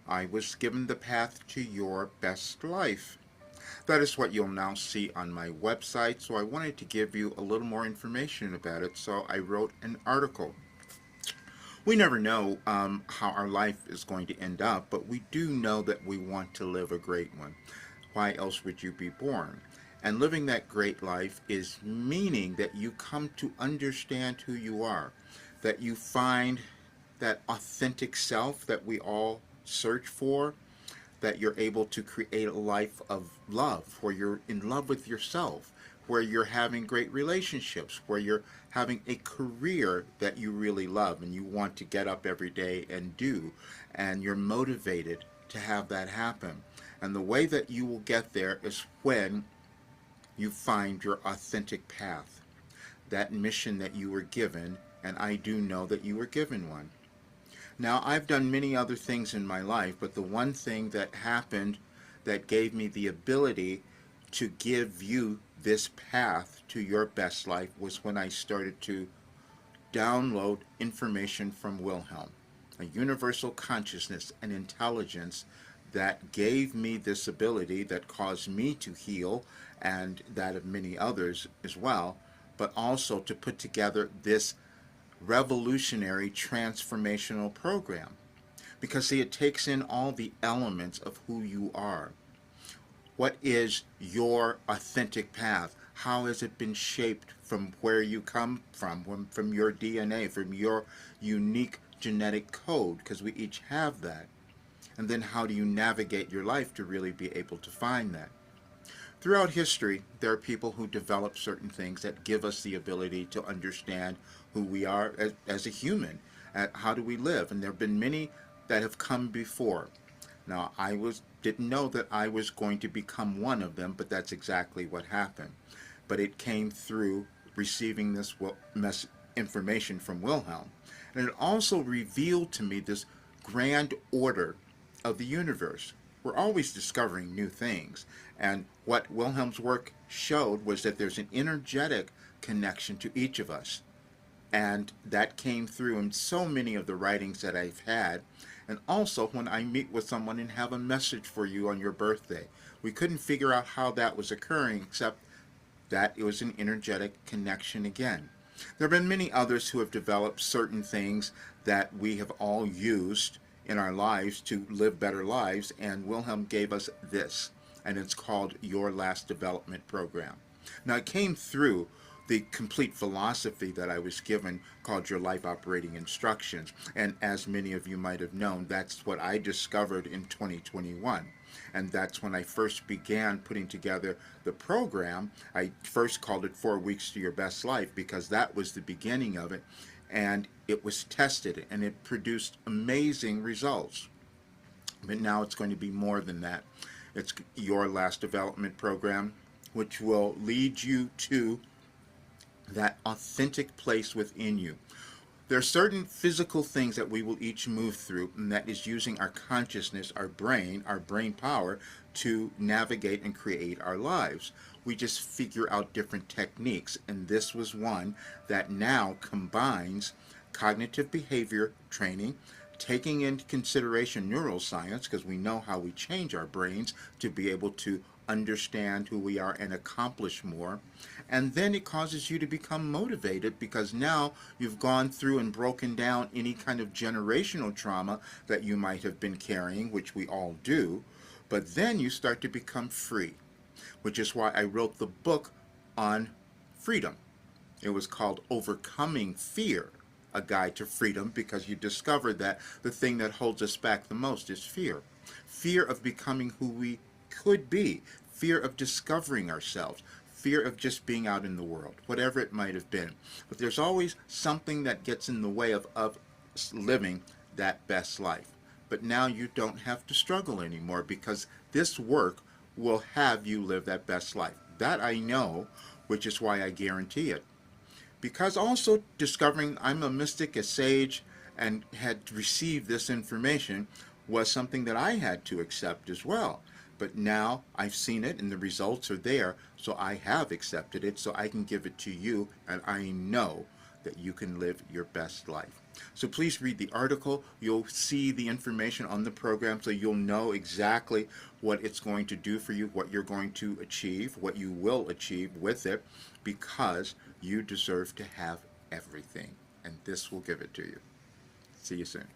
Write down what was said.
I was given the path to your best life. That is what you'll now see on my website, so I wanted to give you a little more information about it, so I wrote an article. We never know how our life is going to end up, but we do know that we want to live a great one. Why else would you be born? And living that great life is meaning that you come to understand who you are, that you find that authentic self that we all search for, that you're able to create a life of love, where you're in love with yourself, where you're having great relationships, where you're having a career that you really love and you want to get up every day and do, and you're motivated to have that happen. And the way that you will get there is when you find your authentic path, that mission that you were given, and I do know that you were given one. Now, I've done many other things in my life, but the one thing that happened that gave me the ability to give you this path to your best life was when I started to download information from Wilhelm, a universal consciousness and intelligence that gave me this ability that caused me to heal and that of many others as well, but also to put together this revolutionary transformational program. Because, see, it takes in all the elements of who you are. What is your authentic path? How has it been shaped from where you come from your DNA, from your unique genetic code? Because we each have that. And then how do you navigate your life to really be able to find that? Throughout history, there are people who develop certain things that give us the ability to understand who we are as a human. How do we live? And there have been many that have come before. Now, didn't know that I was going to become one of them, but that's exactly what happened. But it came through receiving this information from Wilhelm. And it also revealed to me this grand order of the universe. We're always discovering new things. And what Wilhelm's work showed was that there's an energetic connection to each of us. And that came through in so many of the writings that I've had. And also when I meet with someone and have a message for you on your birthday. We couldn't figure out how that was occurring, except that it was an energetic connection again. There have been many others who have developed certain things that we have all used in our lives to live better lives, and Wilhelm gave us this, and it's called Your Last Development Program. Now, it came through the complete philosophy that I was given called Your Life Operating Instructions, and as many of you might have known, that's what I discovered in 2021. And that's when I first began putting together the program. I first called it 4 Weeks to Your Best Life because that was the beginning of it, and it was tested and it produced amazing results. But now it's going to be more than that. It's Your Last Development Program, which will lead you to that authentic place within you. There are certain physical things that we will each move through, and that is using our consciousness, our brain power to navigate and create our lives. We just figure out different techniques, and this was one that now combines cognitive behavior training, taking into consideration neuroscience, because we know how we change our brains to be able to understand who we are and accomplish more. And then it causes you to become motivated because now you've gone through and broken down any kind of generational trauma that you might have been carrying, which we all do. But then you start to become free, which is why I wrote the book on freedom. It was called Overcoming Fear, a Guide to Freedom, because you discovered that the thing that holds us back the most is fear. Fear of becoming who we could be, fear of discovering ourselves, fear of just being out in the world, whatever it might have been. But there's always something that gets in the way of living that best life. But now you don't have to struggle anymore because this work will have you live that best life. That I know, which is why I guarantee it. Because also discovering I'm a mystic, a sage, and had received this information was something that I had to accept as well. But now I've seen it and the results are there, so I have accepted it, so I can give it to you, and I know that you can live your best life. So please read the article. You'll see the information on the program so you'll know exactly what it's going to do for you, what you're going to achieve, what you will achieve with it, because you deserve to have everything. And this will give it to you. See you soon.